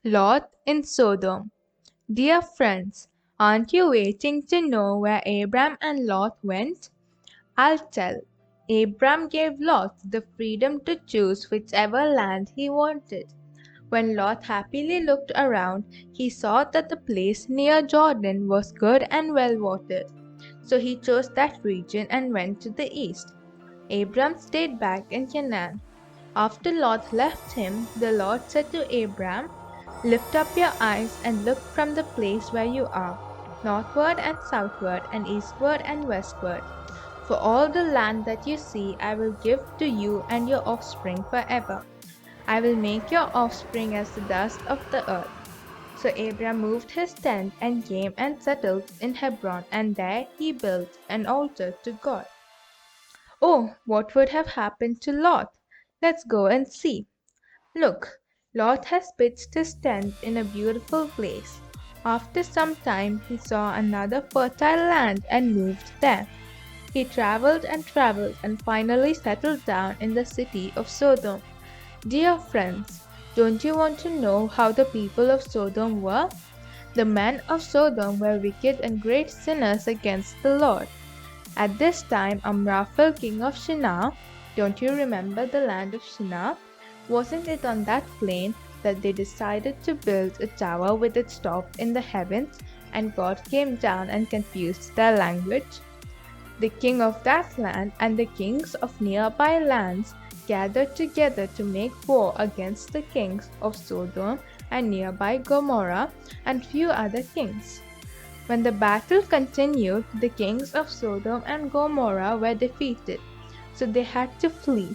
Lot in Sodom. Dear friends, aren't you waiting to know where Abram and Lot went? I'll tell. Abram gave Lot the freedom to choose whichever land he wanted. When Lot happily looked around, he saw that the place near Jordan was good and well watered. So he chose that region and went to the east. Abram stayed back in Canaan. After Lot left him, the Lord said to Abram, "Lift up your eyes and look from the place where you are, northward and southward, and eastward and westward. For all the land that you see I will give to you and your offspring forever. I will make your offspring as the dust of the earth." So Abram moved his tent and came and settled in Hebron, and there he built an altar to God. Oh, what would have happened to Lot? Let's go and see. Look, Lot has pitched his tent in a beautiful place. After some time, he saw another fertile land and moved there. He traveled and finally settled down in the city of Sodom. Dear friends, don't you want to know how the people of Sodom were? The men of Sodom were wicked and great sinners against the Lord. At this time, Amraphel, king of Shinar, don't you remember the land of Shinar? Wasn't it on that plain that they decided to build a tower with its top in the heavens, and God came down and confused their language? The king of that land and the kings of nearby lands gathered together to make war against the kings of Sodom and nearby Gomorrah and few other kings. When the battle continued, the kings of Sodom and Gomorrah were defeated, so they had to flee.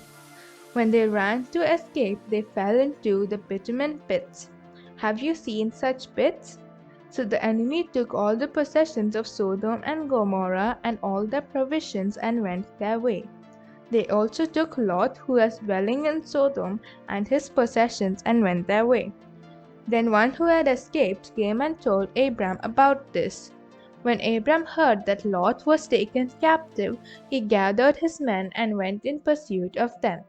When they ran to escape, they fell into the bitumen pits. Have you seen such pits? So the enemy took all the possessions of Sodom and Gomorrah and all their provisions and went their way. They also took Lot, who was dwelling in Sodom, and his possessions and went their way. Then one who had escaped came and told Abram about this. When Abram heard that Lot was taken captive, he gathered his men and went in pursuit of them.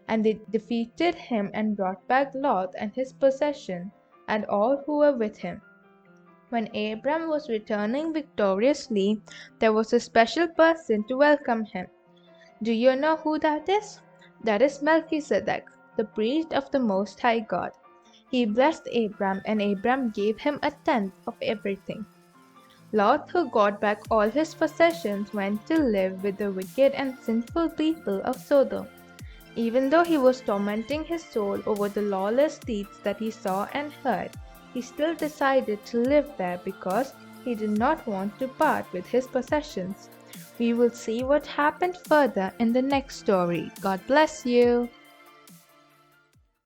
And they defeated him and brought back Lot and his possession and all who were with him. When Abram was returning victoriously, there was a special person to welcome him. Do you know who that is? That is Melchizedek, the priest of the Most High God. He blessed Abram, and Abram gave him a tenth of everything. Lot, who got back all his possessions, went to live with the wicked and sinful people of Sodom. Even though he was tormenting his soul over the lawless deeds that he saw and heard, he still decided to live there because he did not want to part with his possessions. We will see what happened further in the next story. God bless you.